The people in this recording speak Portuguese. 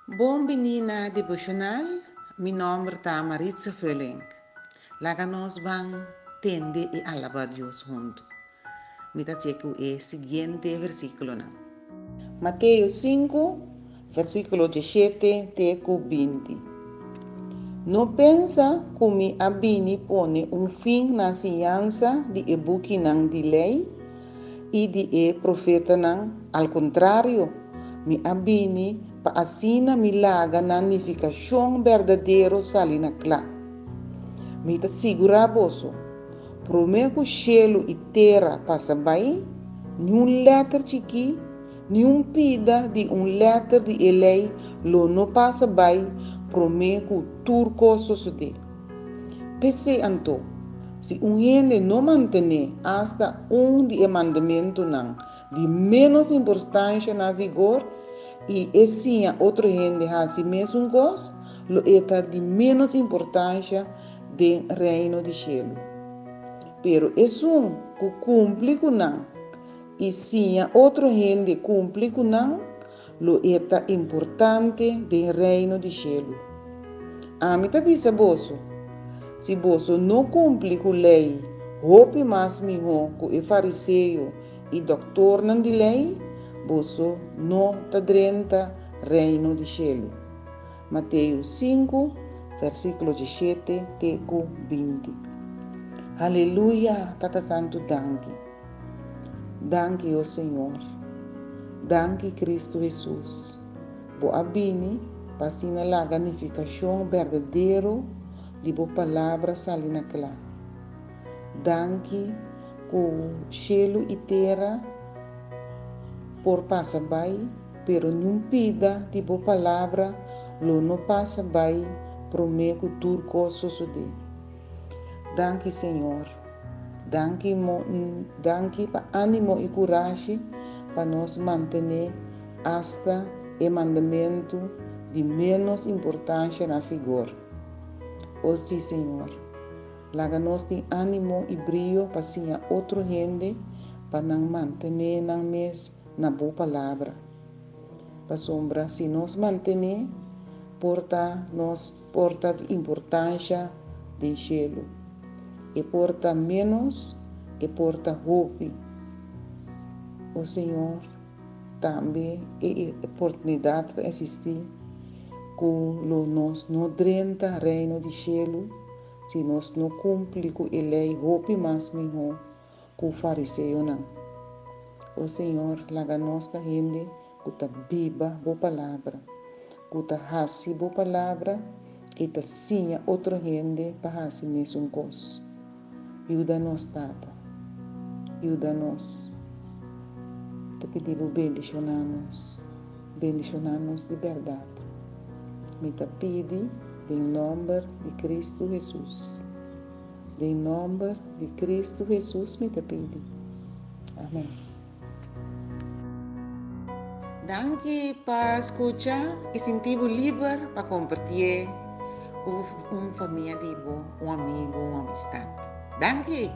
Bom menina devocional, meu nome é Maritza Völling. Laga nós vamos tender e alabar Deus junto. Me dá o seguinte versículo. Mateus 5, versículo 17 até 20. Não pensa que me abini pone fim na ciência de e-book de lei e de profeta não. Al contrário, me abini para assina milaga na nificação verdadeiro salina clá. Me ta segura boso. Prometo cielo e terra passa bem, nenhum letter chiqui, nenhum pida de letter de lei lo no passa bem, prometo turco sucede. Pese anto, se gente não manter hasta de mandamento não, de menos importância na vigor, e assim outra gente ha si mesmo gosto, lo eta de menos importância do reino de cielo. Pero isso que cumpre com não, e se outra gente cumpre com não, lo eta importante do reino de cielo. A mim também saboso. Se você não cumpre com a lei, roupe mais melhor que o fariseu e doutor de lei, você não está dentro do reino de cielo. Mateus 5, versículo 17 até 20. Aleluia, Tata Santo, danke. Danke, ó Senhor. Danke, Cristo Jesus. Boa abini, passina la glorificação verdadeiro de boa palavra salina clá. Danke, o cielo e terra por passa bem, pero não pida de boa palavra, lo não passa bem, prometo turco suceder. Danke, Senhor. Danke para ânimo e coragem para nos manter hasta o mandamento de menos importância na figura. Oh sim, Senhor. Laga-nos de ânimo e brilho para ser outra gente para não manter na mes na boa palavra. Para sombra, se nos manter, porta de importância do cielo. E porta menos, e porta hope. O Senhor também é oportunidade de assistir com nós não drenta reino de cielo, se nós não cumpre com a lei, hope mais melhor com o fariseu não. O Senhor laga nossa gente que ta biba boa palavra, que ta hasi boa palavra e ta sinha outra gente para hasi mesmo coisa. Ajuda-nos, Tata. Ajuda-nos. Te pedimos bendicionar-nos de verdade. Me te pedi em nome de Cristo Jesus. Em nome de Cristo Jesus me te pedi. Amém. Danke por escutar e sentir-vos livre para compartilhar com uma família, um amigo, uma amistade. Danke!